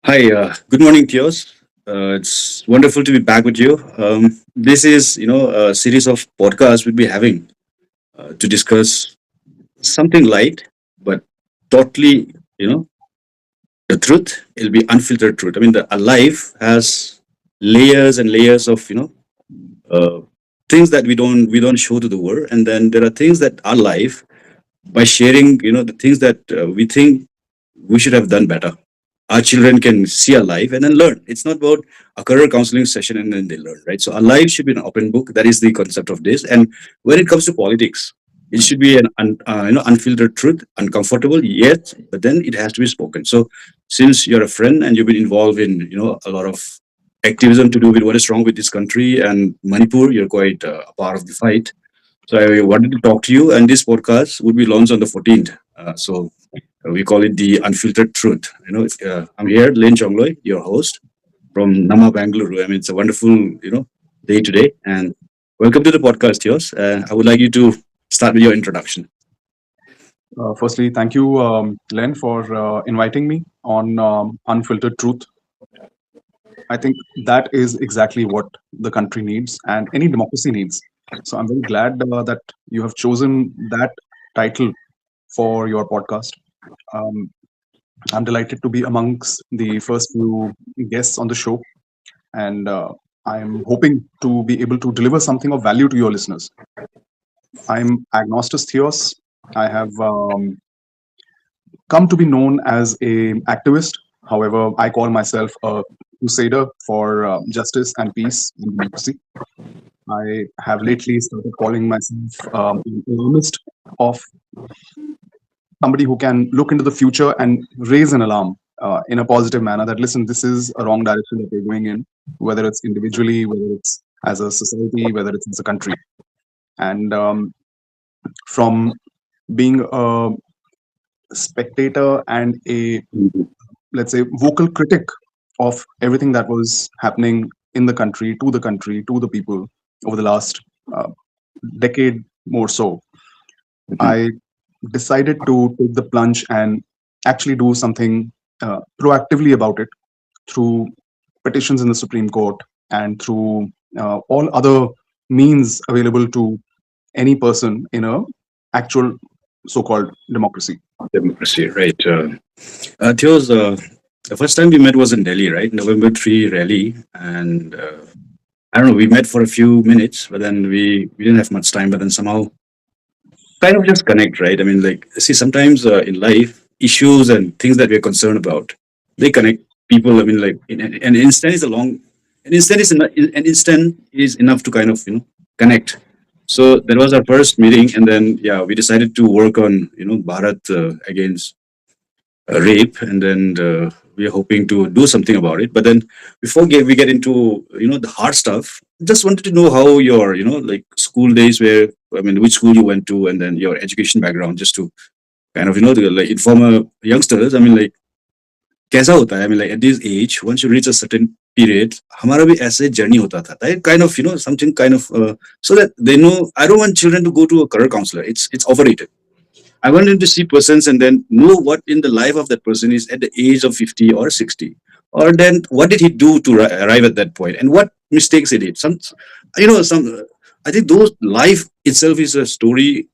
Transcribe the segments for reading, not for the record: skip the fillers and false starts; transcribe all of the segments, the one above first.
Hi, good morning, Theos. It's wonderful to be back with you. This is, a series of podcasts we'll be having to discuss something light, but totally, the truth. It'll be unfiltered truth. I mean, a life has layers and layers of, uh, things that we don't show to the world, and then there are things that are life by sharing, the things that we think we should have done better. Our children can see our life and then learn. It's not about a career counseling session and then they learn, right? So our life should be an open book. That is the concept of this. And when it comes to politics, it should be an unfiltered truth, uncomfortable yet, but then it has to be spoken. So since you're a friend and you've been involved in a lot of activism to do with what is wrong with this country and Manipur, you're quite a part of the fight. So I wanted to talk to you, and this podcast would be launched on the 14th. We call it the unfiltered truth. I'm here, Lenn Chongloi, your host from Nama Bangalore. I mean, it's a wonderful, day today, and welcome to the podcast, yours. I would like you to start with your introduction. Firstly, thank you, Len, for inviting me on Unfiltered Truth. I think that is exactly what the country needs and any democracy needs. So I'm very glad that you have chosen that title for your podcast. Um, I'm delighted to be amongst the first few guests on the show, and I'm hoping to be able to deliver something of value to your listeners. I'm Agnostos Theos. I have come to be known as a activist. However, I call myself a crusader for justice and peace and democracy. I have lately started calling myself an alarmist of somebody who can look into the future and raise an alarm in a positive manner that, listen, this is a wrong direction that we're going in, whether it's individually, whether it's as a society, whether it's as a country. And from being a spectator and a, let's say, vocal critic of everything that was happening in the country, to the people over the last uh, decade more so, Mhm. I decided to take the plunge and actually do something proactively about it through petitions in the Supreme Court and through all other means available to any person in a actual so-called democracy. Democracy, right? Theos, the first time we met was in Delhi, right? November 3 rally, and I don't know. We met for a few minutes, but then we didn't have much time. But then somehow kind of just connect, right? I mean, like, see, sometimes in life, issues and things that we're concerned about, they connect people. I mean, like, an instant is a long, an instant is an instant is enough to kind of connect. So that was our first meeting, and then yeah, we decided to work on Bharat against rape, and then we are hoping to do something about it. But then we get into the hard stuff, just wanted to know how your like school days were. I mean, which school you went to, and then your education background, just to kind of like inform youngsters. I mean, like कैसा होता है? I mean, like at this age, once you reach a certain period, हमारा भी ऐसे journey होता था. Right? Kind of, something kind of, so that they know. I don't want children to go to a career counselor. It's overrated. I want them to see persons and then know what in the life of that person is at the age of 50 or 60. Or then what did he do to arrive at that point and what mistakes he did. I think those life itself is a story,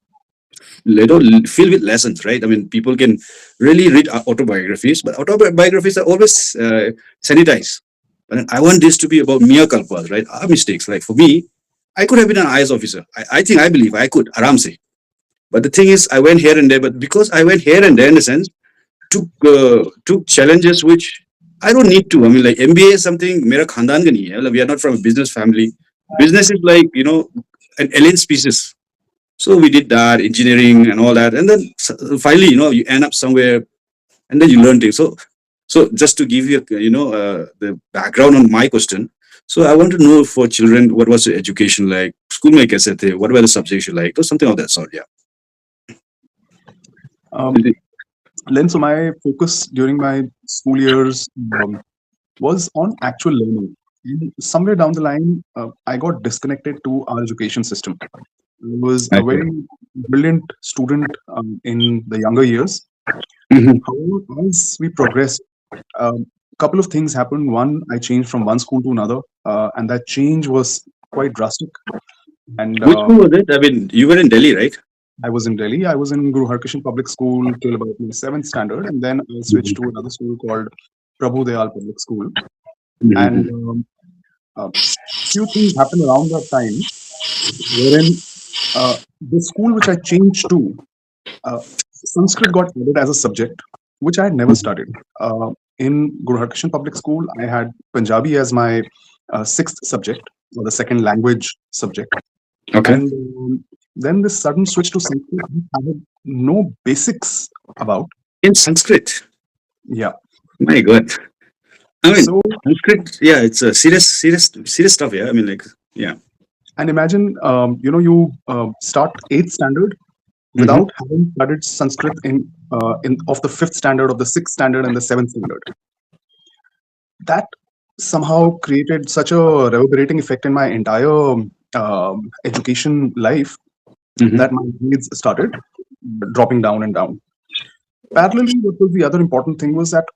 filled with lessons, right? I mean, people can really read autobiographies, but autobiographies are always sanitized. But I want this to be about mea culpas, right? Our mistakes. Like for me, I could have been an IS officer. I believe I could, aramse. But the thing is, I went here and there. But because I went here and there, in a sense, took challenges which I don't need to. I mean, like MBA is something. Mera khandan ka nahi hai. Like, we are not from a business family. Business is like an alien species. So we did that, engineering and all that, and then finally, you end up somewhere, and then you learn things. So just to give you, the background on my question. So I want to know for children, what was your education like? School mein kaise the? What were the subjects you liked, or something of that sort? Yeah. Um, Len, so my focus during my school years was on actual learning. And somewhere down the line, I got disconnected to our education system. I was a very brilliant student in the younger years. Mhm. However, as we progressed, um, couple of things happened. One, I changed from one school to another, and that change was quite drastic. And Which school was it? I mean, you were in Delhi, right? I was in Delhi. I was in Guru Harkishan Public School till about my seventh standard, and then I switched to another school called Prabhu Dayal Public School. And Mhm. few things happened around that time, wherein the school which I changed to, uh, Sanskrit got added as a subject, which I had never studied. In Guru Harkishan Public School, I had Punjabi as my sixth subject, or the second language subject. Okay. And then this sudden switch to Sanskrit, I had no basics about. In Sanskrit. Yeah. My God. I mean, So, Sanskrit, yeah, it's a serious stuff. Yeah. I mean, like, yeah. and imagine, you start eighth standard Hmm. without having studied Sanskrit in of the fifth standard, of the sixth standard, and the seventh standard. That somehow created such a reverberating effect in my entire education life Hmm. that my grades started dropping down and down. Parallelly, what was the other important thing was that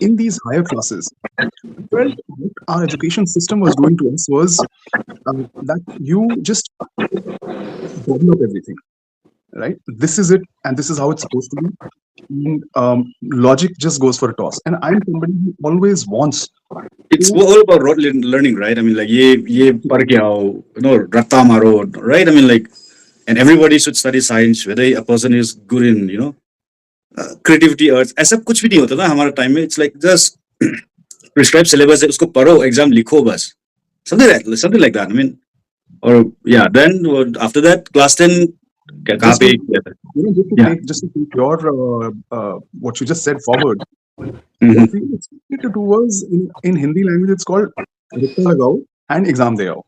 in these higher classes, I felt what our education system was doing to us was that you just bottle up everything, right? This is it, and this is how it's supposed to be. And logic just goes for a toss. And I'm somebody who always wants It's to. all about learning, right? I mean, like, ye par ke aao, ratta maro, right? I mean, like, and everybody should study science, whether a person is good in, creativity arts. ऐसा कुछ भी नहीं होता था हमारे time में. It's like just prescribed syllabus है, उसको पढ़ो, exam लिखो बस. Something like that. I mean, or yeah, then after that, class 10, कहाँ Just पे to किया था? Yeah. just to take your what you just said forward. What Mhm. we were expected to do was in Hindi language, it's called "ritta lagao" and "exam de aao,"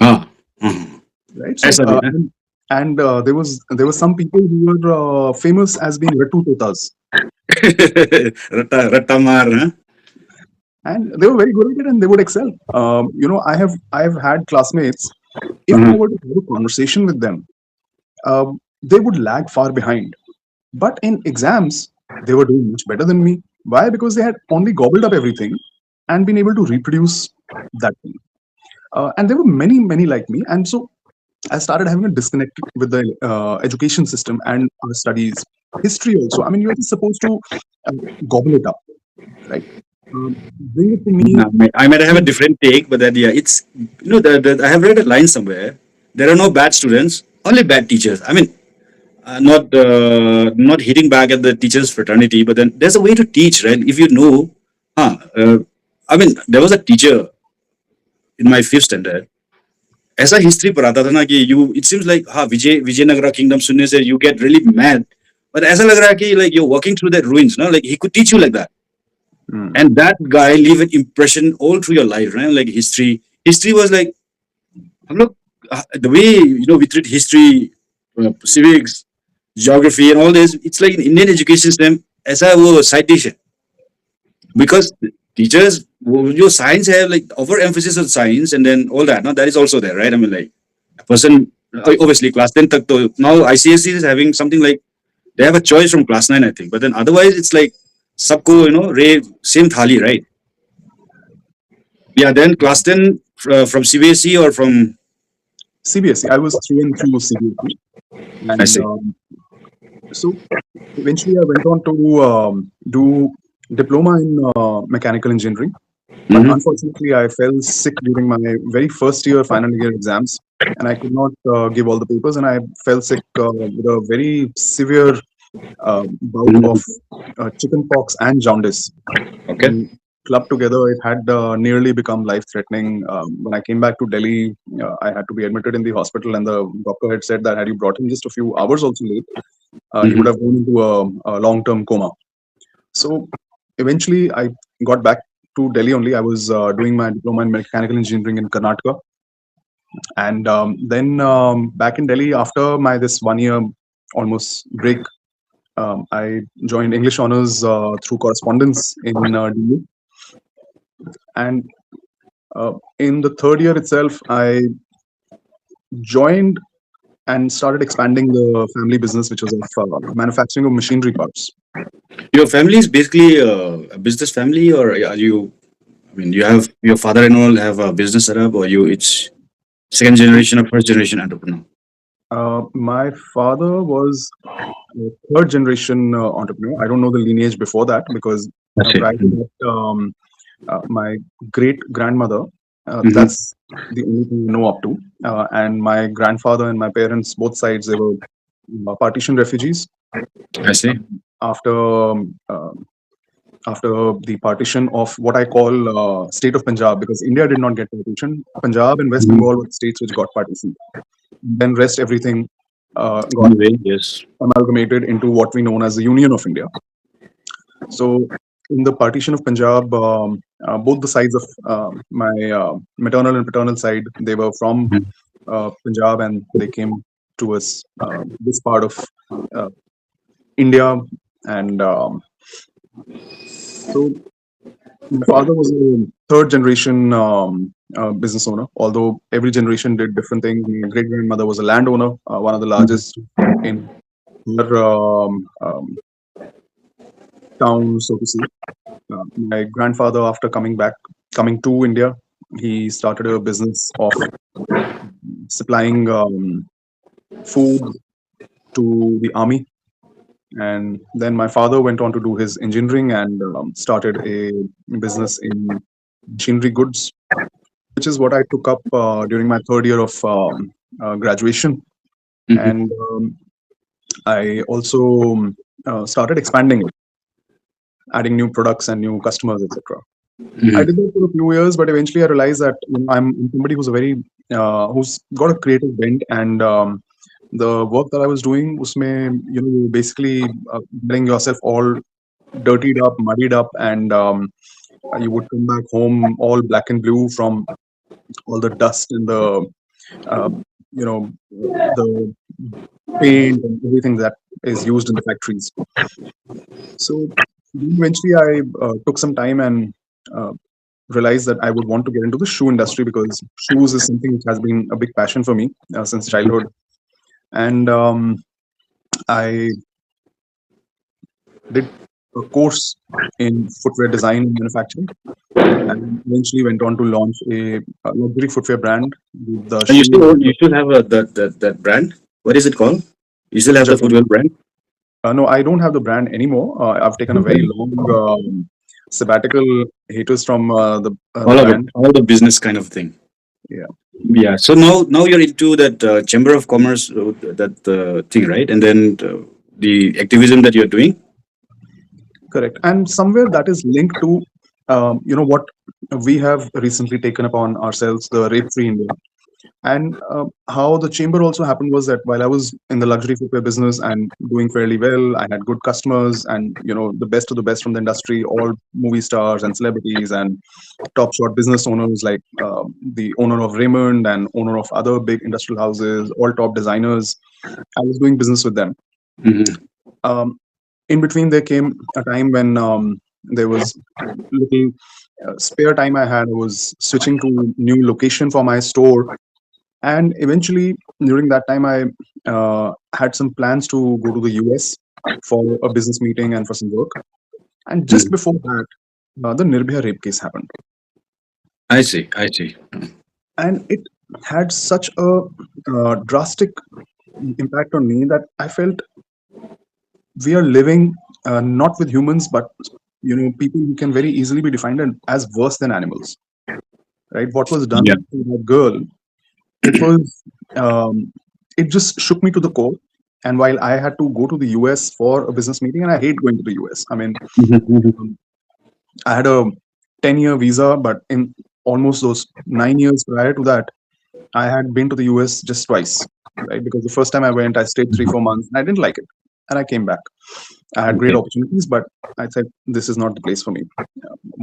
हाँ. हाँ. right? So ऐसा भी है. and there was some people who were famous as being Rattu Totas, रट्टा रट्टा मार, हाँ? and they were very good at it, and they would excel. I have had classmates. If I Uh-huh. were to have a conversation with them, they would lag far behind. But in exams, they were doing much better than me. Why? Because they had only gobbled up everything and been able to reproduce that thing. And there were many, many like me. And so I started having a disconnect with the education system and our studies. History also. I mean, you're just supposed to uh, gobble it up, right? Bring it to me. I might have a different take, but that, yeah, it's, I have read a line somewhere. There are no bad students, only bad teachers. I mean, not hitting back at the teachers fraternity, but then there's a way to teach, right? If you know, huh, I mean, there was a teacher in my fifth standard. ऐसा history पढ़ाता था ना कि you it seems like, हाँ, Vijayanagara kingdom सुनने से you get really mad, but ऐसा लग रहा है कि like you walking through that ruins, ना, like he could teach you like that. Mm. And that guy leave an impression all through your life, right? Like history was like, look, the way, we treat history, civics, geography, and all this. It's like in Indian education system, ऐसा वो side dish है. Because teachers, your science have like overemphasis on science, and then all that. No, that is also there, right? I mean, like a person, obviously class 10 tak to, now ICSE is having something like they have a choice from class 9, I think. But then otherwise, it's like सबको, same thali, right? Yeah, then class 10 from CBSE or from, CBSE. I was through and through CBSE. I And see. so eventually I went on to do diploma in mechanical engineering. But Hmm. unfortunately, I fell sick during my very first year final year exams, and I could not give all the papers. And I fell sick with a very severe bout of Hmm. chickenpox and jaundice. Okay. And clubbed together, it had nearly become life-threatening. When I came back to Delhi, I had to be admitted in the hospital, and the doctor had said that had you brought him just a few hours also late, he would Hmm. have gone into a long-term coma. So eventually, I got back to Delhi only. I was doing my diploma in mechanical engineering in Karnataka, and then back in Delhi after my this 1 year almost break, I joined English honors through correspondence in Delhi, and in the third year itself, I joined and started expanding the family business, which was of manufacturing of machinery parts. Your family is basically a business family, or are you? I mean, you have your father-in-law have a business setup, or you? It's second generation or first generation entrepreneur. My father was a third generation entrepreneur. I don't know the lineage before that because That's it. prior to that, my great grandmother, Mm-hmm. that's the only thing I know up to. And my grandfather and my parents, both sides, they were partition refugees. I see. After after the partition of what I call state of Punjab, because India did not get partition. Punjab and West Mm-hmm. Bengal were the states which got partition. Then rest everything got Anyway, yes. amalgamated into what we know as the Union of India. So in the partition of Punjab, both the sides of my maternal and paternal side, they were from Mhm. Punjab, and they came to us this part of uh, India. And so my father was a third generation business owner, although every generation did different things. My great grandmother was a landowner, one of the largest in her town, so to say. My grandfather, after coming to India, he started a business of supplying food to the army. And then my father went on to do his engineering and started a business in machinery goods, which is what I took up during my third year of graduation. Mm-hmm. And I also started expanding it, adding new products and new customers, etc. I Mm-hmm. did that for a few years, but eventually I realized that I'm somebody who's a very who's got a creative bent, and the work that I was doing, usme, basically getting yourself all dirtied up, muddied up, and you would come back home all black and blue from all the dust and the uh, the paint and everything that is used in the factories. So eventually I took some time and uh, realized that I would want to get into the shoe industry because shoes is something which has been a big passion for me since childhood. And I did a course in footwear design and manufacturing, and eventually went on to launch a luxury footwear brand with the And shoes. you still have that brand. What is it called? You still have the Just footwear brand? no, I don't have the brand anymore. I've taken a very Okay. long sabbatical hiatus from the All of it, brand. all the business kind of thing. Yeah. Yeah. So now you're into that chamber of commerce, that thing, right? And then the activism that you're doing. Correct. And somewhere that is linked to, what we have recently taken upon ourselves, the rape-free India. And how the chamber also happened was that while I was in the luxury footwear business and doing fairly well, I had good customers and, the best of the best from the industry, all movie stars and celebrities and top shot business owners like the owner of Raymond and owner of other big industrial houses, all top designers. I was doing business with them. Mm-hmm. Um, in between, there came a time when there was little spare time I had. I was switching to new location for my store, and eventually during that time, I had some plans to go to the US for a business meeting and for some work. And just Mm-hmm. before that, the Nirbhaya rape case happened, I see. I see. and it had such a drastic impact on me that I felt we are living not with humans, but people who can very easily be defined as worse than animals. Right? What was done Yeah. to that girl? It was it just shook me to the core. And while I had to go to the US for a business meeting, and I hate going to the US. I mean, Mm-hmm. um, I had a 10-year visa, but in almost those 9 years prior to that, I had been to the US just twice. Right? Because the first time I went, I stayed 3 4 months, and I didn't like it, and I came back. I had great Okay. opportunities, but I said this is not the place for me.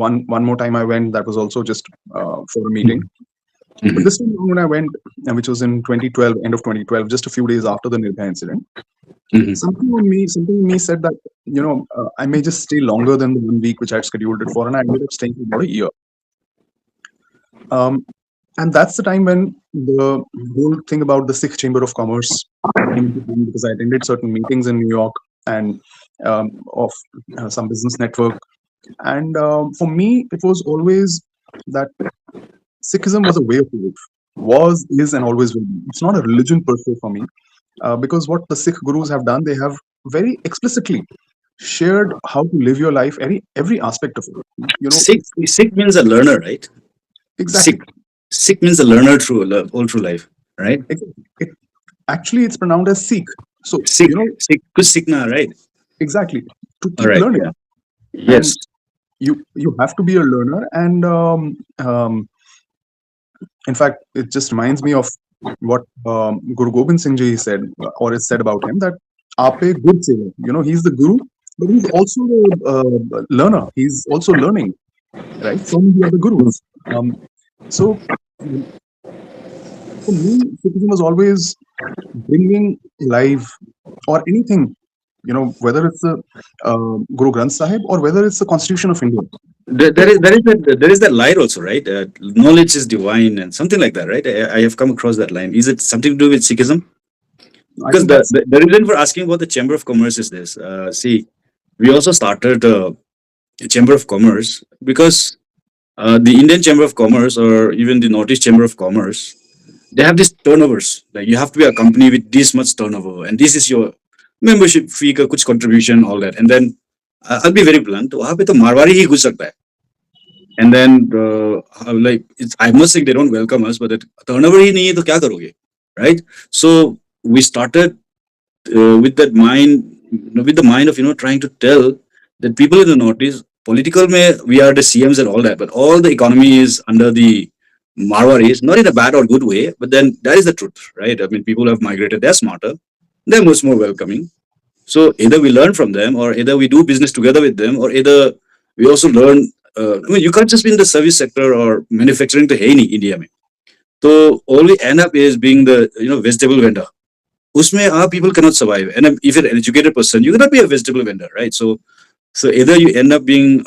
One more time I went, that was also just for a meeting. But Mm-hmm. this time when I went, which was in 2012, end of 2012, just a few days after the Nirbhaya incident, Mm-hmm. something in me said that I may just stay longer than the 1 week which I had scheduled it for, and I ended up staying for about a year. Um, And that's the time when the whole thing about the Sikh Chamber of Commerce came into being, because I attended certain meetings in New York and of some business network. And for me, it was always that Sikhism was a way of life, was, is, and always will be. It's not a religion per se for me, because what the Sikh gurus have done, they have very explicitly shared how to live your life, every aspect of it. Sikh means a learner, right? Exactly. Sikh. Sikh means a learner through all through life, right? Exactly. Actually, it's pronounced as Sikh. So, Sikh, Sikh, kuch Sikhna, right? exactly, to All keep right, learning. yeah, And yes. you have to be a learner. And in fact, it just reminds me of what Guru Gobind Singh Ji said, or is said about him, that Ape Guru Seva. He's the guru, but he's also the learner. He's also learning, right, from the other gurus. Um, so, um, for me, Sikhism was always bringing alive, or anything, whether it's the Guru Granth Sahib or whether it's the Constitution of India. There is that line also, right? Knowledge is divine and something like that, right? I have come across that line. Is it something to do with Sikhism? I Because think that's the reason for asking about the Chamber of Commerce is this. See, we also started a Chamber of Commerce because the Indian Chamber of Commerce or even the Northeast Chamber of Commerce, they have these turnovers. Like you have to be a company with this much turnover, and this is your membership fee, ka kuch contribution, all that. And then I'll be very blunt. वहाँ पे तो मारवाड़ी ही घुस सकता है. And then like I must say they don't welcome us, but that turnover ही नहीं है तो क्या करोगे, right? So we started with that mind, with the mind of trying to tell that people in the Northeast, political may we are the CMs and all that, but all the economy is under the Marwaris, not in a bad or good way, but then that is the truth, right? I mean, people have migrated, they're smarter, they're much more welcoming. So either we learn from them, or either we do business together with them, or either we also learn. I mean, you can't just be in the service sector or manufacturing to hey India. Mein. So all we end up is being the vegetable vendor. Usme people cannot survive. And if you're an educated person, you cannot be a vegetable vendor, right? So either you end up being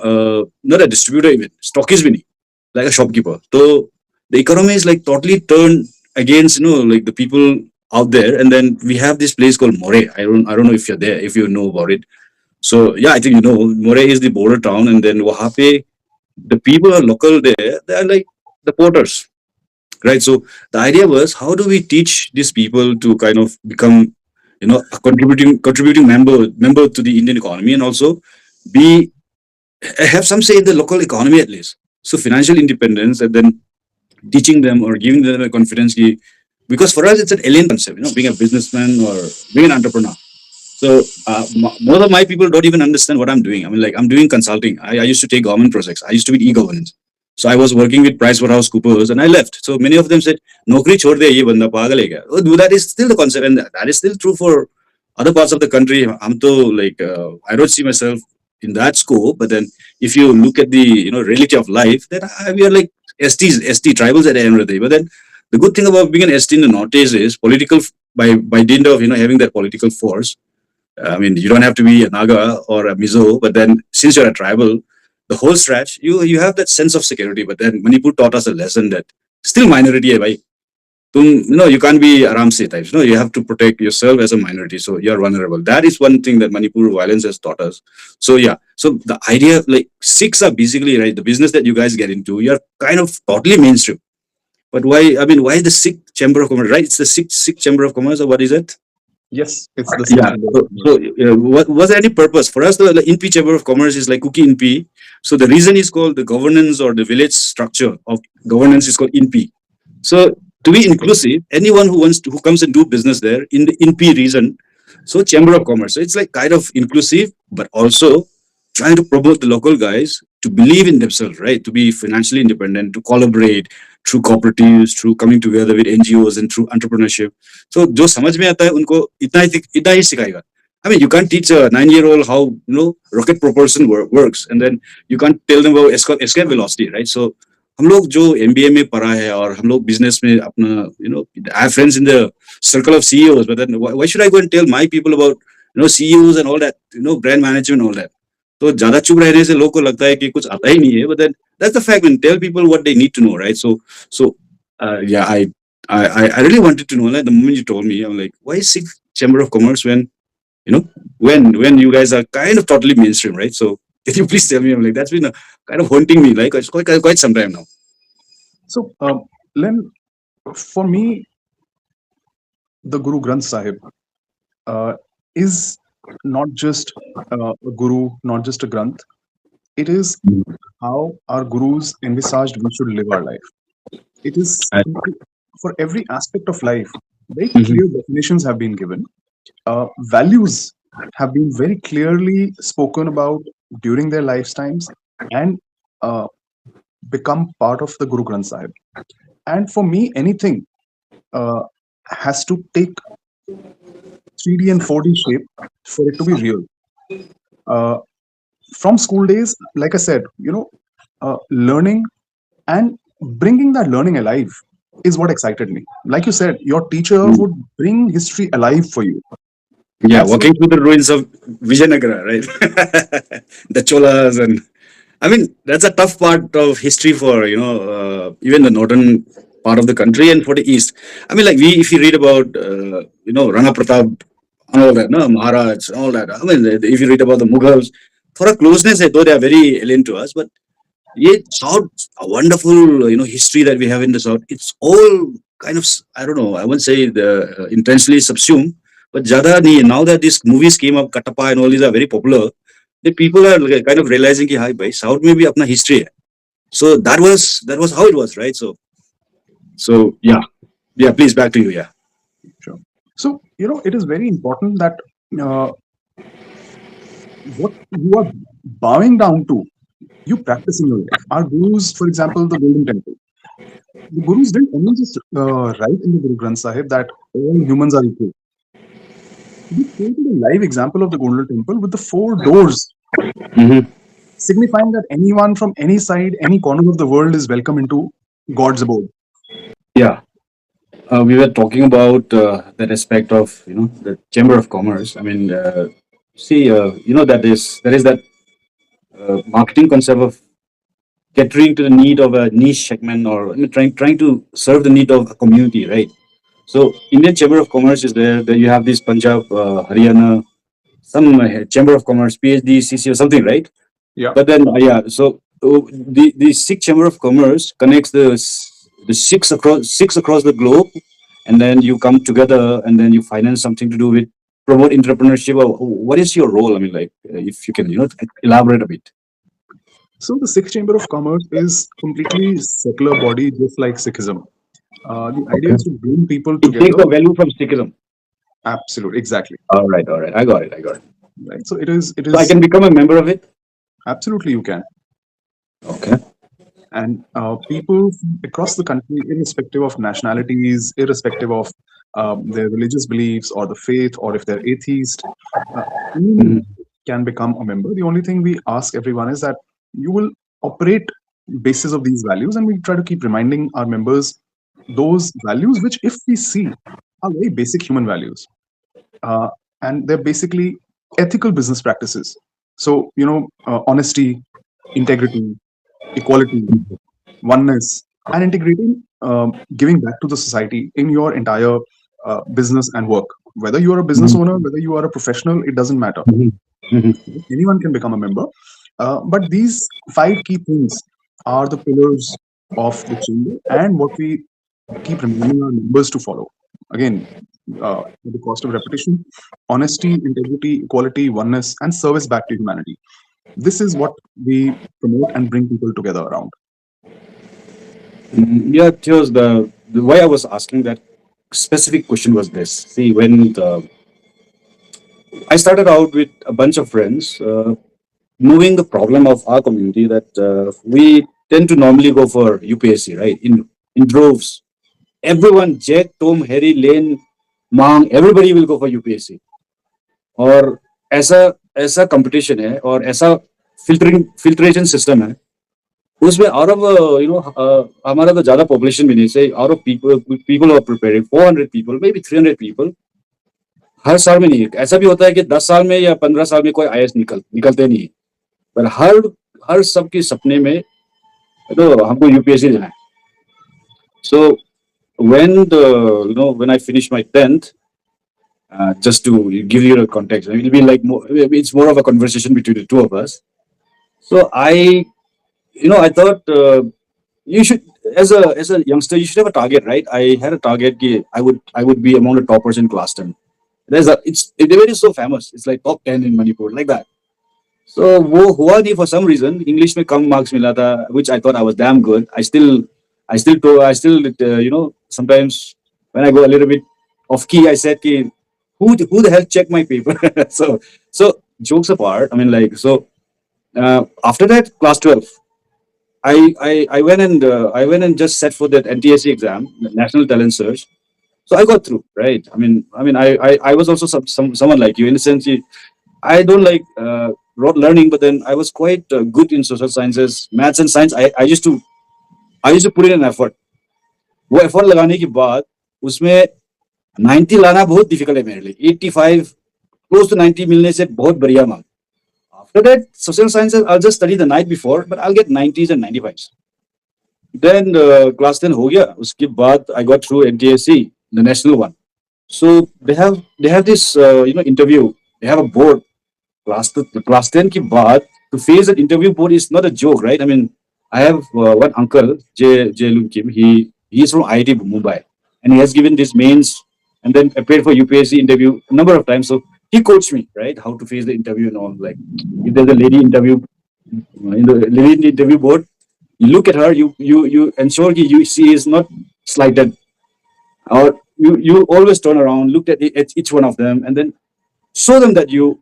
not a distributor even, stockist bhi nahi, like a shopkeeper. So the economy is like totally turned against like the people out there. And then we have this place called More. I don't know if you're there, if you know about it. So yeah, I think More is the border town, and then wahan pe the people are local there. They are like the porters, right? So the idea was, how do we teach these people to kind of become a contributing member to the Indian economy, and also be have some say in the local economy at least. So financial independence, and then teaching them or giving them a confidence because for us it's an alien concept, being a businessman or being an entrepreneur. So more of my people don't even understand what I'm doing. I mean, like I'm doing consulting. I used to take government projects. I used to be e-governance. So I was working with PricewaterhouseCoopers and I left. So many of them said, "Nokri chhod de, ye banda pagal hai kya?" Oh, that is still the concept, and that is still true for other parts of the country. I'm to like I don't see myself in that scope. But then if you look at the reality of life, then we are like ST tribals at the end of the day. But then the good thing about being an ST in the Northeast is political by dint of having that political force. I mean, you don't have to be a Naga or a Mizo, but then since you're a tribal, the whole stretch, you have that sense of security. But then Manipur taught us a lesson that still minority hai bhai. You can't be Aramse types. No, you have to protect yourself as a minority. So you're vulnerable. That is one thing that Manipur violence has taught us. So yeah. So the idea, like Sikhs are basically right. The business that you guys get into, you're kind of totally mainstream. But why? I mean, why the Sikh Chamber of Commerce? Right? It's the Sikh Chamber of Commerce, or what is it? Yes, it's the Sikh Yeah. Chamber of So Commerce. was there any purpose for us? The INPI Chamber of Commerce is like cookie INPI. So the reason is called the governance or the village structure of governance is called INPI. So to be inclusive, anyone who comes and do business there in the INPI region, so Chamber of Commerce. So it's like kind of inclusive, but also trying to promote the local guys to believe in themselves, right? To be financially independent, to collaborate through cooperatives, through coming together with NGOs and through entrepreneurship. So जो समझ में आता है उनको इतना ही सिखाएगा. I mean, you can't teach a 9-year-old how rocket propulsion works, and then you can't tell them about escape velocity, right? So हम लोग जो MBA में पढ़ा है और हम लोग business में अपना I have friends in the circle of CEOs, but then why should I go and tell my people about CEOs and all that, brand management and all that? तो ज्यादा चुप रहने से लोग को लगता है कि कुछ आता ही नहीं है, but then that's the fact, when tell people what they need to know, right? So Yeah, I really wanted to know. Like the moment you told me, I'm like, why six chamber of commerce when you know when you guys are kind of totally mainstream, right? So can you please tell me? I'm like, that's been kind of haunting me. Like it's quite some time now. So, Len, for me, the Guru Granth Sahib uh, is not just a guru, not just a Granth. It is how our gurus envisaged we should live our life. It is for every aspect of life. Very Mhm. clear definitions have been given. Values have been very clearly spoken about during their lifetimes and uh, become part of the Guru Granth Sahib. And for me, anything uh, has to take 3D and 4D shape for it to be real. Uh, from school days, like I said, learning and bringing that learning alive is what excited me. Like you said, your teacher would bring history alive for you. Yeah, That's what. walking through the ruins of Vijayanagara, right? The Cholas, and I mean that's a tough part of history for even the northern part of the country and for the east. I mean, like we if you read about Rana Pratap and all that, no Maharaj, and all that. I mean, if you read about the Mughals, for a closeness, though they are very alien to us, but yeah, South, a wonderful history that we have in the South. It's all kind of I don't know. I wouldn't say the intentionally subsumed, but jada nahi hai. Now that these movies came up, Katapa and all these are very popular, the people are like kind of realizing कि hi bhai South में भी अपना history है. So that was how it was, right? So yeah. Please back to you. Yeah. Sure. So, it is very important that uh, what you are bowing down to, you practice in your life. Our gurus, for example, the Golden Temple. The gurus didn't only just write in the Guru Granth Sahib that all humans are equal. They created a live example of the Golden Temple with the four doors, Hmm. signifying that anyone from any side, any corner of the world is welcome into God's abode. Yeah. We were talking about that aspect of the Chamber of Commerce. I mean, see, there is that marketing concept of catering to the need of a niche segment or trying to serve the need of a community, right? So Indian Chamber of Commerce is there. Then you have this Punjab, Haryana, some Chamber of Commerce, PhD, CC or something, right? Yeah. But then yeah, so the Sikh Chamber of Commerce connects the six across the globe, and then you come together and then you finance something to do with promote entrepreneurship. Or what is your role? I mean, like if you can elaborate a bit. So the Sixth Chamber of Commerce is completely secular body, just like Sikhism. The idea Okay. is to bring people It takes together. the value from Sikhism. Absolutely, exactly. All right. I got it. I got it. Right. So it So I is can become a member of it. absolutely you can. Okay. And people across the country, irrespective of nationalities, irrespective of their religious beliefs or the faith, or if they're atheist, uh, anyone Mhm. can become a member. The only thing we ask everyone is that you will operate basis of these values, and we try to keep reminding our members those values, which, if we see, are very basic human values, uh, and they're basically ethical business practices. So, honesty, integrity, equality, oneness, and integrating, giving back to the society in your entire business and work. Whether you are a business Mhm. owner, whether you are a professional, it doesn't matter. Mhm. Mhm. Anyone can become a member. But these five key things are the pillars of the chamber and what we keep reminding our members to follow. Again, at the cost of repetition: honesty, integrity, equality, oneness, and service back to humanity. This is what we promote and bring people together around. Yeah, Theos, the why I was asking that specific question was this. See, I started out with a bunch of friends, knowing the problem of our community that we tend to normally go for UPSC, right? In droves. Everyone, Jack, Tom, Harry, Lane, Mang, everybody will go for UPSC. और ऐसा ऐसा competition है और ऐसा filtration system है उसमें out of हमारा तो ज्यादा पॉपुलेशन भी नहीं से out of people are preparing 400 people may be 300 people हर साल में नहीं ऐसा भी होता है कि 10 साल में या 15 साल में कोई आईएएस निकलते नहीं है पर हर हर सबके सपने में तो हमको यूपीएससी देना है So when the when I finished my 10th, just to give you a context, it will be like it's more of a conversation between the two of us. So I thought you should, as a youngster, you should have a target, right? I had a target. I would be among the toppers in class 10. The way is so famous. It's like top 10 in Manipur, like that. So वो हुआ नहीं for some reason. English में कम marks मिला था, which I thought I was damn good. I still sometimes when I go a little bit off key, I said कि who the hell checked my paper? So jokes apart, I mean, like, so after that class 12, I went and just set for that NTSC exam, the National Talent Search. So I got through, right? I was also someone like you in the sense. I don't like rote learning, but then I was quite good in social sciences, maths and science. I used to put in an effort. वो effort लगाने के बाद उसमें 90 लाना बहुत difficult है मेरे लिए. 85 क्लोज टू 90 मिलने से बहुत बढ़िया mark. After that, social sciences, I'll just study the night before, but I'll get 90s and 95s. Then class 10 हो गया. उसके बाद I got through NTSC, the national one. So they have this interview. They have a board. Class 10 के बाद to face an interview board is not a joke, right? I mean, I have one uncle, J Lum Kim. He is from IIT Mumbai, and he has given this mains and then appeared for UPSC interview a number of times. So he coached me, right, how to face the interview and all. Like, if there's a lady interview in the lady interview board, you look at her, you ensure she is not slighted, or you always turn around, look at each one of them, and then show them that you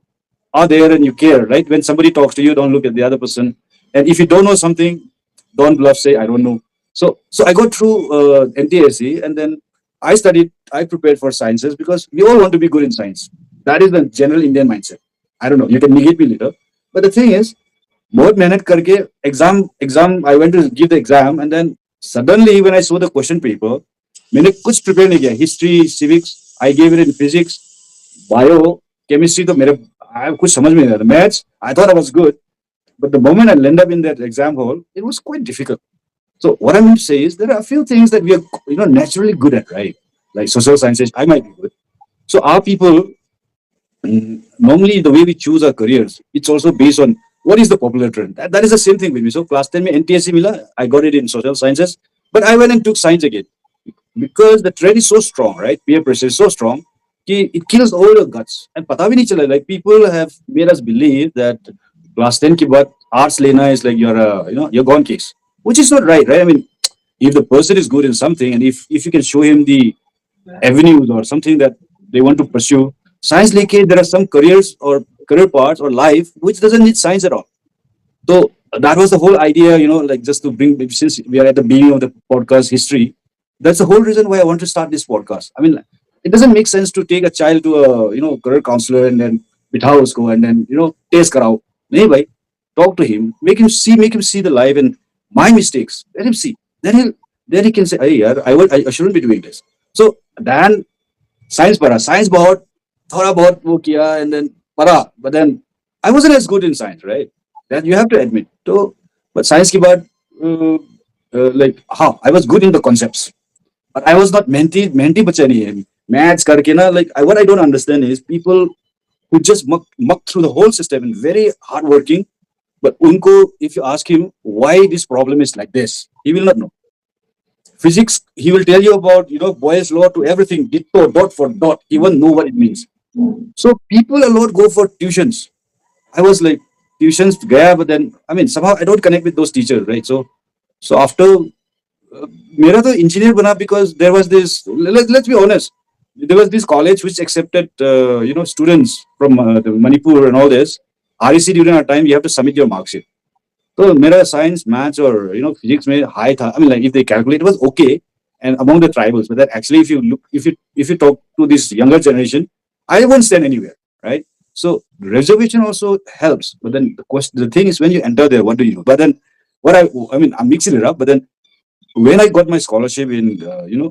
are there and you care, right? When somebody talks to you, don't look at the other person. And if you don't know something, don't bluff, say, I don't know. So I got through NTSC, and then I prepared for sciences because we all want to be good in science. That is the general Indian mindset. I don't know, you can negate me later. But the thing is, बहुत मेहनत करके exam I went to give the exam, and then suddenly when I saw the question paper, मैंने कुछ prepare नहीं किया. History, civics, I gave it in physics, bio, chemistry तो मेरे कुछ समझ में नहीं आता. Maths, I thought I was good, but the moment I landed up in that exam hall, it was quite difficult. So what I mean to say is there are a few things that we are naturally good at, right? Like social sciences, I might be good. So our people, normally the way we choose our careers, it's also based on what is the popular trend. That is the same thing with me. So class 10 में NTSC मिला, I got it in social sciences, but I went and took science again because the trend is so strong, right? Peer pressure is so strong कि it kills all your guts. And पता भी नहीं चला. Like, people have made us believe that class 10 के बाद arts लेना is like you're gone case, which is not right, right? I mean, if the person is good in something, and if you can show him the avenues or something that they want to pursue, science लेके there are some careers or career paths or life which doesn't need science at all. So that was the whole idea, like, just to bring, since we are at the beginning of the podcast history, that's the whole reason why I want to start this podcast. I mean, it doesn't make sense to take a child to a career counselor and then बिठाओ उसको and then taste कराओ. नहीं भाई, talk to him, make him see the life and my mistakes. Let him see. Then he can say, hey यार, I shouldn't be doing this. So then science पढ़ा, science बहुत थोड़ा बहुत वो किया and then पढ़ा, but then I wasn't as good in science, right? That you have to admit. So, but science के बाद like I was good in the concepts, but I was not menti बच्चा नहीं है. Maths करके ना, like, what I don't understand is people who just muck through the whole system and very hardworking, but unko, if you ask him why this problem is like this, he will not know. Physics, he will tell you about Boyle's law to everything, ditto, dot for dot. He won't know what it means. So people a lot go for tuitions. I was like, tuitions gaya, but then I mean somehow I don't connect with those teachers, right? So after मेरा तो engineer बना because there was this. Let's be honest. There was this college which accepted students from the Manipur and all this. REC during our time, you have to submit your mark sheet. So मेरा science, maths or physics में high था. I mean, like, if they calculate, it was okay, and among the tribals. But that actually, if you talk to this younger generation, I won't stand anywhere, right? So reservation also helps. But then the thing is, when you enter there, what do you do? But then I'm mixing it up. But then when I got my scholarship in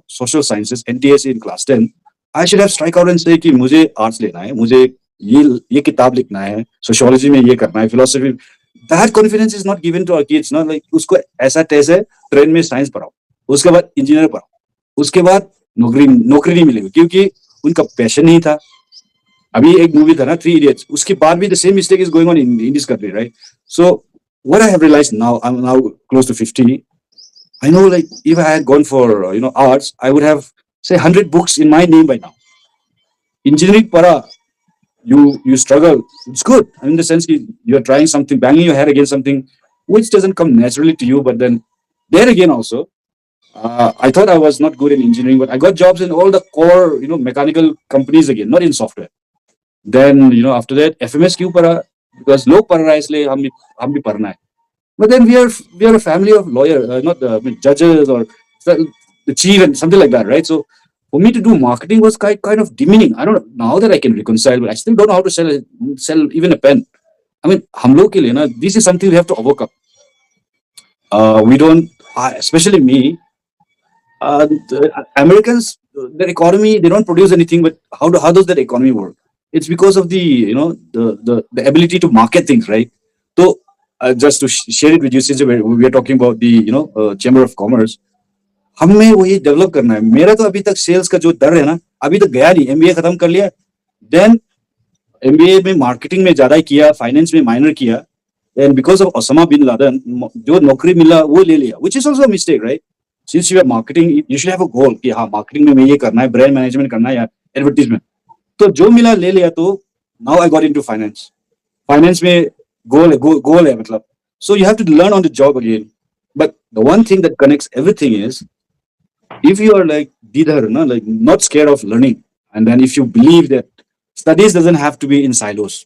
social sciences, NTSC in class 10, I should have strike out and say कि मुझे arts लेना है, मुझे ये किताब लिखना है, sociology में ये करना है, philosophy. That confidence is not given to our kids. Not like उसको ऐसा test है, ट्रेन में science पढ़ाओ, उसके बाद इंजीनियर पढ़ा, उसके बाद नौकरी नौकरी नहीं मिलेगी क्योंकि उनका पैशन नहीं था. अभी एक मूवी था ना, थ्री इडियट्स, उसके बाद भी the same mistake is going on in this country, right? So what I have realized now, I am now close to 50. I know, like, if I had gone for arts, I would have say 100 books in my name by now. Engineering para, you struggle. It's good. I mean, in the sense that you're trying something, banging your head against something which doesn't come naturally to you. But then there again also, I thought I was not good in engineering, but I got jobs in all the core mechanical companies again, not in software. Then after that FMS क्यों पढ़ा, because लोग पढ़ रहा है इसलिए हम भी पढ़ना है. But then we are a family of lawyers, not I mean, judges or the chief and something like that, right? So for me to do marketing was kind of demeaning. I don't know now that I can reconcile, but I still don't know how to sell even a pen. I mean, हम लोग के लिए ना, this is something we have to overcome. We don't, especially me. The Americans, their economy, they don't produce anything, but how does that economy work? It's because of the ability to market things, right? So just to share it with you, since we are talking about the Chamber of Commerce, हमें वही develop करना है. मेरा तो अभी तक sales का जो डर है ना, अभी तक गया नहीं. एमबीए खत्म कर लिया, देन एमबीए में मार्केटिंग में ज्यादा किया, फाइनेंस में माइनर किया, and because of Osama bin Laden जो नौकरी मिला वो ले लिया, which is also mistake, right? Since you are marketing, you should have a goal कि हाँ मार्केटिंग में ये करना है, ब्रांड मैनेजमेंट करना है या एडवर्टीजमेंट. तो जो मिला ले लिया. तो now I got into finance. Finance में गोल है मतलब. So you have to learn on the job again. But the one thing that connects everything is, if you are like Didhar, no, like not scared of learning, and then if you believe that studies doesn't have to be in silos,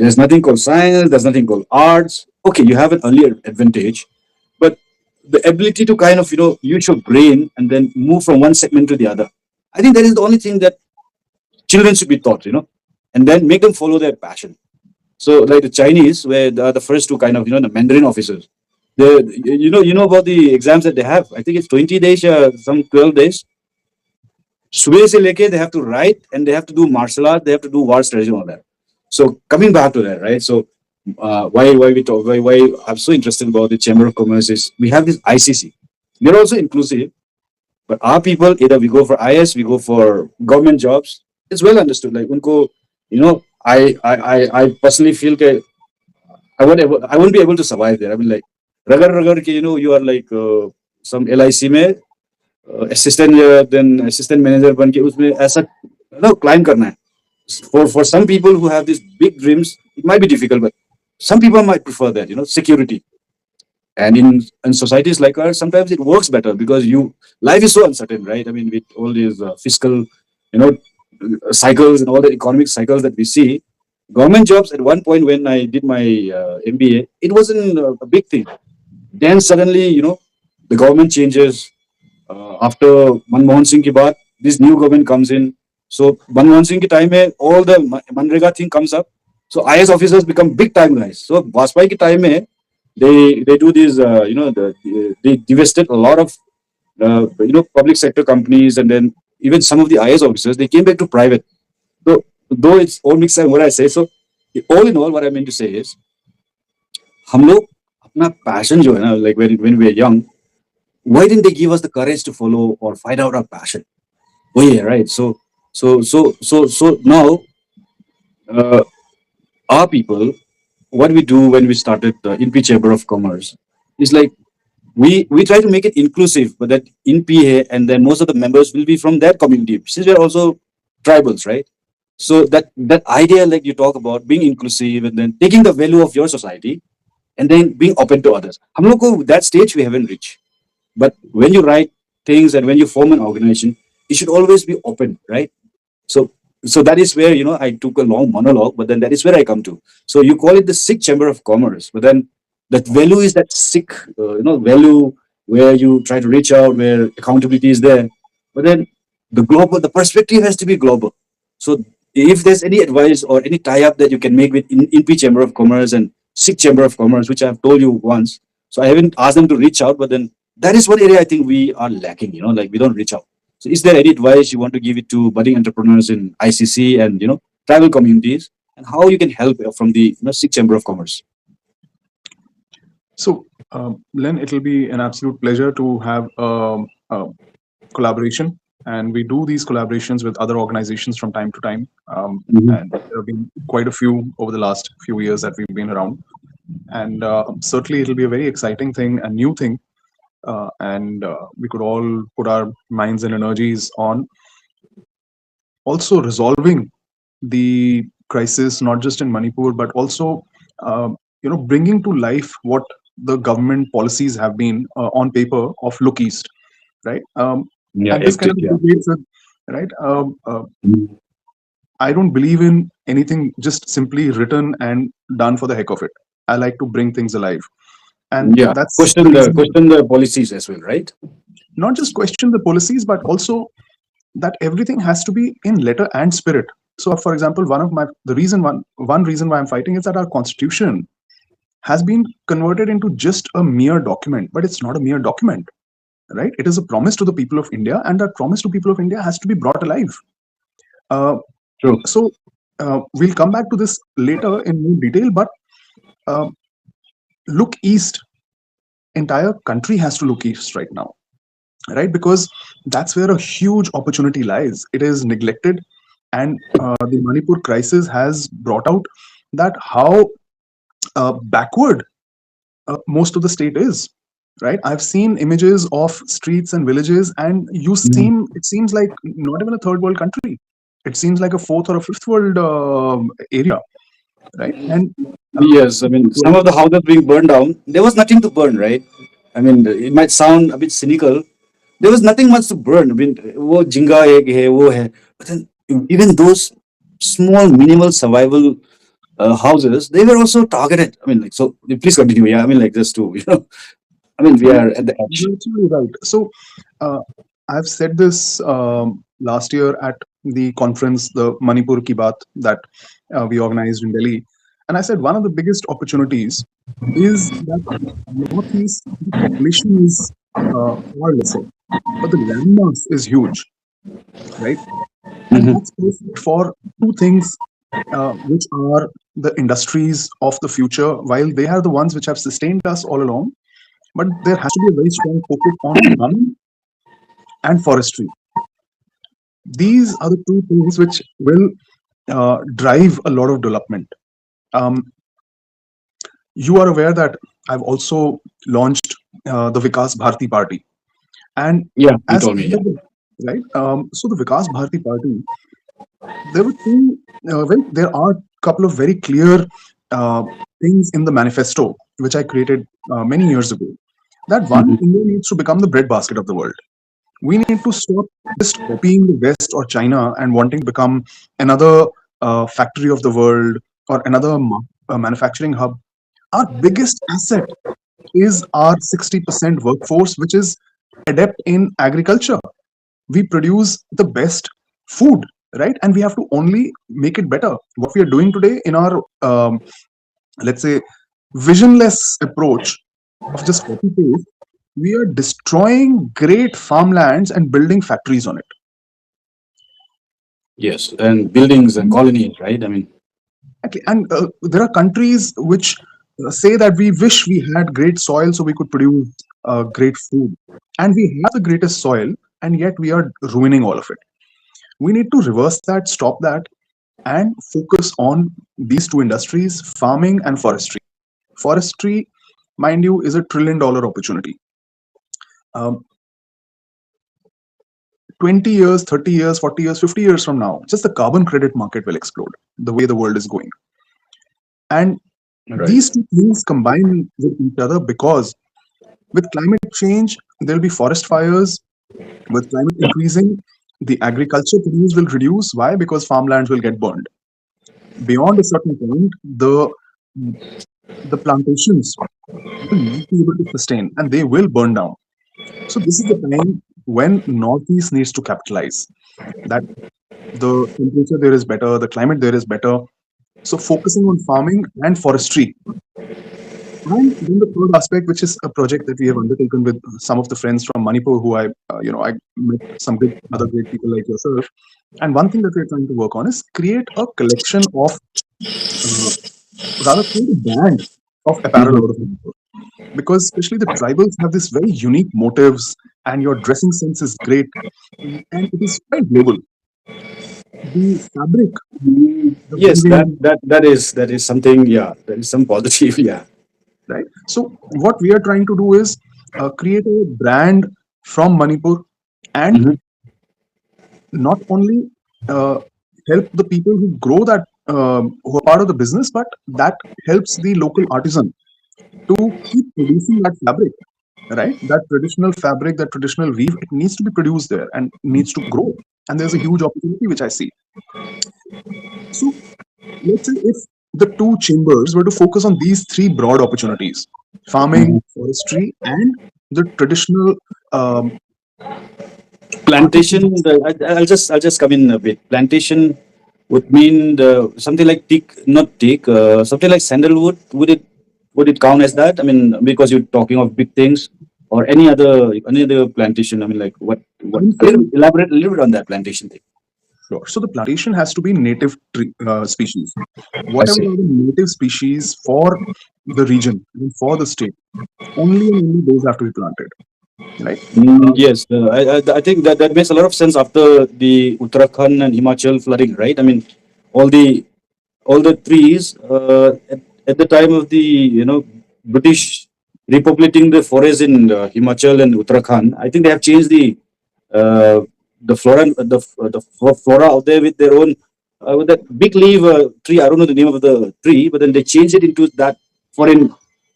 there's nothing called science, there's nothing called arts. Okay, you have an earlier advantage, but the ability to kind of use your brain and then move from one segment to the other, I think that is the only thing that children should be taught, and then make them follow their passion. So like the Chinese, where they are the first to kind of the Mandarin officers, you know about the exams that they have. I think it's 20 days, some 12 days. सुबह से लेके they have to write and they have to do martial art, they have to do war strategy and all that. So coming back to that, right? So why I'm so interested about the Chamber of Commerce is we have this ICC. We're also inclusive, but our people, either we go for IS, we go for government jobs. It's well understood. Like unko, I personally feel that I won't be able to survive there. I mean, like ragar ke you are like some LIC में assistant then assistant manager बन के उसमें ऐसा climb करना है. For some people who have these big dreams, it might be difficult, but some people might prefer that security. And in societies like ours, sometimes it works better because life is so uncertain, right? I mean, with all these fiscal cycles and all the economic cycles that we see, government jobs at one point when I did my MBA, it wasn't a big thing. Then suddenly, the government changes. After Manmohan Singh ki baat, this new government comes in. So Manmohan Singh ki time mein, all the Manrega thing comes up. So IS officers become big time guys. So Vajpayee ki time mein, they do this, they divested a lot of, public sector companies, and then even some of the IS officers, they came back to private. So though it's all mixed up what I say, so all in all, what I mean to say is, हम लोग अपना passion जो है ना, like when we are young, why didn't they give us the courage to follow or find out our passion? Oh yeah, right. So now, our people, what we do when we started the INPI Chamber of Commerce is like we try to make it inclusive, but that INPI and then most of the members will be from that community, since we are also tribals, right? So that idea, like you talk about being inclusive and then taking the value of your society and then being open to others. हम लोग को that stage we haven't reached. But when you write things and when you form an organization, it should always be open, right? So that is where I took a long monologue, but then that is where I come to. So you call it the Sikh Chamber of Commerce, but then that value is that Sikh, value where you try to reach out, where accountability is there. But then the perspective has to be global. So if there's any advice or any tie-up that you can make with INPI Chamber of Commerce and Sikh Chamber of Commerce, which I've told you once, so I haven't asked them to reach out, but then that is one area I think we are lacking, like we don't reach out. So is there any advice you want to give it to budding entrepreneurs in ICC and, tribal communities, and how you can help from the Sikh Chamber of Commerce? So Len, it'll be an absolute pleasure to have a collaboration, and we do these collaborations with other organizations from time to time. And Mhm. there have been quite a few over the last few years that we've been around, and certainly it'll be a very exciting thing, a new thing, and we could all put our minds and energies on also resolving the crisis, not just in Manipur, but also bringing to life what the government policies have been on paper of look east, right? Yeah, And this kind agreed. of Yeah. debates with, right? Mhm. I don't believe in anything just simply written and done for the heck of it. I like to bring things alive, and Yeah. that's the Question reason. the policies as well, right? Not just question the policies, but also that everything has to be in letter and spirit. So, for example, one reason why I'm fighting is that our constitution has been converted into just a mere document, but it's not a mere document, right? It is a promise to the people of India, and that promise to people of India has to be brought alive. Uh, True. so, we'll come back to this later in more detail, but uh, look east. Entire country has to look east right now, right? Because that's where a huge opportunity lies. It is neglected, and the Manipur crisis has brought out that how backward most of the state is. Right, I've seen images of streets and villages, and Mhm. it seems like not even a third world country. It seems like a fourth or a fifth world area, right? And Yes, I mean, some of the houses being burned down, there was nothing to burn, right? I mean, it might sound a bit cynical. There was nothing much to burn. I mean, wo jinga hai, wo hai. But then even those small, minimal survival houses, they were also targeted. I mean, like, so please continue. Yeah, I mean, like, just to, I mean, we no, are at the edge. you're absolutely right. So, uh, I've said this last year at the conference, the Manipur Ki Baat, that we organized in Delhi. And I said one of the biggest opportunities is that Northeast, the population is far lesser, but the landmass is huge, right? And Mhm. that's perfect for two things, which are the industries of the future. While they are the ones which have sustained us all along, but there has to be a very strong focus on farming and forestry. These are the two things which will drive a lot of development. Um, you are aware that I've also launched the Vikas Bharati Party, and Yeah, you as told me. Yeah. right, so the Vikas Bharati Party, there were two. Well, there are a couple of very clear uh, things in the manifesto which I created many years ago. That one, Mhm. India needs to become the breadbasket of the world. We need to stop just copying the West or China and wanting to become another factory of the world or another manufacturing hub. Our biggest asset is our 60% workforce, which is adept in agriculture. We produce the best food, right? And we have to only make it better. What we are doing today in our, let's say, visionless approach of just copy paste, we are destroying great farmlands and building factories on it. Yes, and buildings and colonies, right? I mean, Okay. And there are countries which say that we wish we had great soil so we could produce great food. And we have the greatest soil, and yet we are ruining all of it. We need to reverse that, stop that, and focus on these two industries, farming and forestry. Forestry, mind you, is $1 trillion opportunity. Um, 20 years, 30 years, 40 years, 50 years from now, just the carbon credit market will explode the way the world is going. And right. these two things combine with each other because with climate change, there'll be forest fires. With climate increasing, the agriculture produce will reduce. Why? Because farmlands will get burned. Beyond a certain point, the plantations will not be able to sustain and they will burn down. So this is the time when Northeast needs to capitalize. That the temperature there is better, the climate there is better. So focusing on farming and forestry. And then the third aspect, which is a project that we have undertaken with some of the friends from Manipur, who I met some good other great people like yourself. And one thing that we're trying to work on is create a collection of, uh, rather create a brand of apparel Mhm. out of Manipur. because especially the tribals have this very unique motives, and your dressing sense is great, and it is quite global. The fabric, the Yes, that weaving, that that is something. Yeah, there is some positive. Yeah. right? So what we are trying to do is create a brand from Manipur, and Hmm. not only uh, help the people who grow that, who are part of the business, but that helps the local artisan to keep producing that fabric, right? That traditional fabric, that traditional weave, it needs to be produced there and needs to grow. And there's a huge opportunity which I see. So let's say if the two chambers were to focus on these three broad opportunities: farming, forestry, and the traditional um, Plantation. artisan. I'll just come in a bit. Plantation would mean something like teak, not teak, something like sandalwood. Would it count as that? I mean, because you're talking of big things, or any other plantation. I mean, like what? I'm A little saying, bit, elaborate a little bit on that plantation thing. sure. So the plantation has to be native species. I Whatever see. are the native species for the region and for the state, only and only those have to be planted, right? Yes, I think that makes a lot of sense after the Uttarakhand and Himachal flooding, right? I mean, all the all the trees at the time of the British repopulating the forests in Himachal and Uttarakhand. I think they have changed uh, the flora flora out there with their own with that big leaf tree. I don't know the name of the tree, but then they changed it into that foreign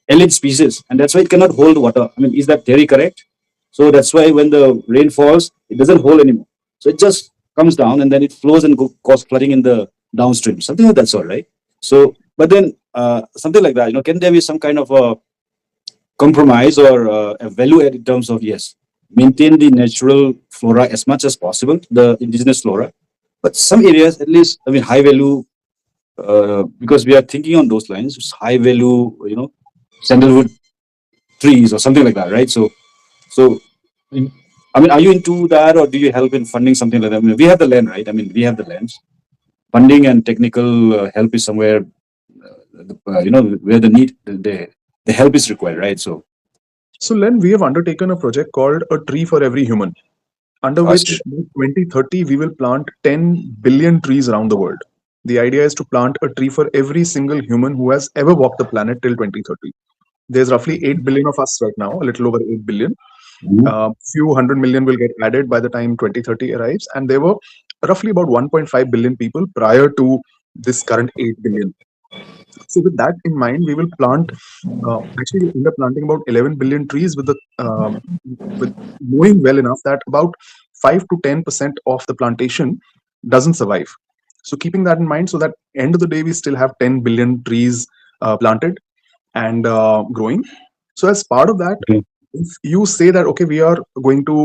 alien species, and that's why it cannot hold water. I mean, is that theory correct? So that's why when the rain falls, it doesn't hold anymore. So it just comes down and then it flows and cause flooding in the downstream, something like that sort, right? So, but then something like that, can there be some kind of a compromise or a value add in terms of yes, maintain the natural flora as much as possible, the indigenous flora, but some areas at least, I mean, high value because we are thinking on those lines, it's high value, sandalwood trees or something like that, right? So, I mean, are you into that, or do you help in funding something like that? I mean, we have the land, right? I mean, we have the lands. Funding and technical help is somewhere, where the need, the help is required, right? So, So, Len, we have undertaken a project called A Tree for Every Human, under I see. which by 2030 we will plant 10 billion trees around the world. The idea is to plant a tree for every single human who has ever walked the planet till 2030. There's roughly 8 billion of us right now, a little over 8 billion. Mhm. Few hundred million will get added by the time 2030 arrives, and there were roughly about 1.5 billion people prior to this current 8 billion. So with that in mind, we will plant. Actually, we'll end up planting about 11 billion trees with knowing well enough that about 5 to 10% of the plantation doesn't survive. So keeping that in mind, so that end of the day we still have 10 billion trees planted and growing. So as part of that, Okay. if you say that okay, we are going to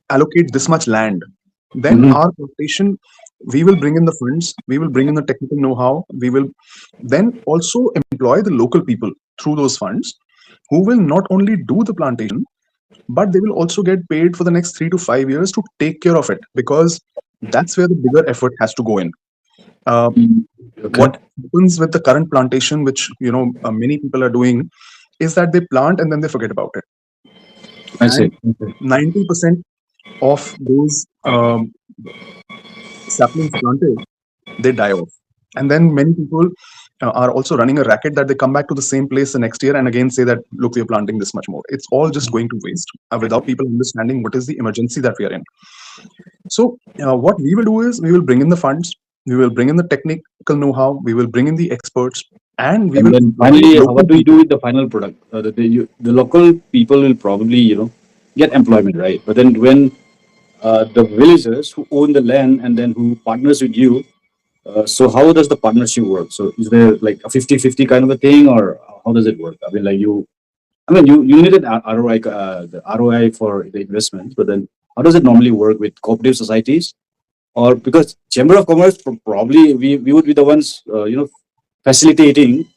allocate this much land, then Mhm. our plantation, we will bring in the funds, we will bring in the technical know-how, we will then also employ the local people through those funds who will not only do the plantation, but they will also get paid for the next 3 to 5 years to take care of it, because that's where the bigger effort has to go in. uh, Mm. Okay. what happens with the current plantation, which many people are doing, is that they plant and then they forget about it, I and see. Okay. 90% of those saplings planted, they die off. And then many people are also running a racket that they come back to the same place the next year and again say that, look, we are planting this much more. It's all just going to waste without people understanding what is the emergency that we are in. So, what we will do is we will bring in the funds, we will bring in the technical know how, we will bring in the experts, and we And will then employ finally, local what do you do people. with the final product? The local people will probably, get employment, right? But then when the villagers who own the land and then who partners with you, so how does the partnership work? So is there like a 50-50 kind of a thing, or how does it work? I mean, like you needed ROI, the ROI for the investment, but then how does it normally work with cooperative societies? Or because Chamber of Commerce, probably we would be the ones, facilitating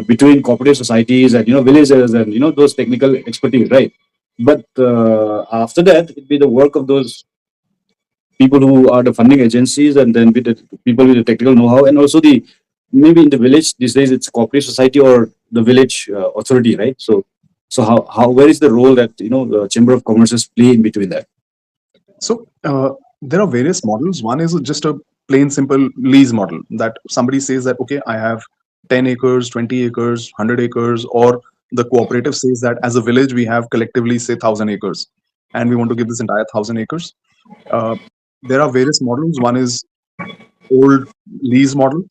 between cooperative societies and villages and those technical expertise, right? But after that, it'd be the work of those people who are the funding agencies, and then with the people with the technical know-how, and also the maybe in the village these days it's cooperative society or the village authority, right? So how where is the role that the Chamber of Commerce's play in between that? So there are various models. One is just a plain simple lease model that somebody says that, okay, I have 10 acres, 20 acres, 100 acres, or the cooperative says that as a village we have collectively say 1,000 acres and we want to give this entire 1,000 acres. Uh, there are various models. One is old lease model.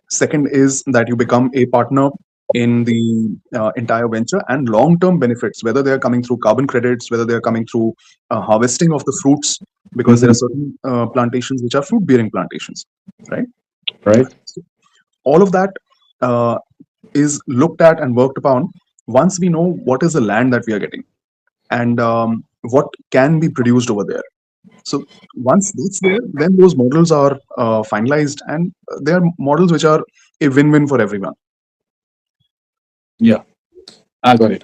Second is that you become a partner in the entire venture, and long-term benefits, whether they are coming through carbon credits, whether they are coming through harvesting of the fruits, because there are Mhm. certain plantations which are fruit-bearing plantations, right? Right. So all of that uh, is looked at and worked upon once we know what is the land that we are getting and what can be produced over there. So once that's there, then those models are finalized, and they are models which are a win-win for everyone. Yeah, I got it.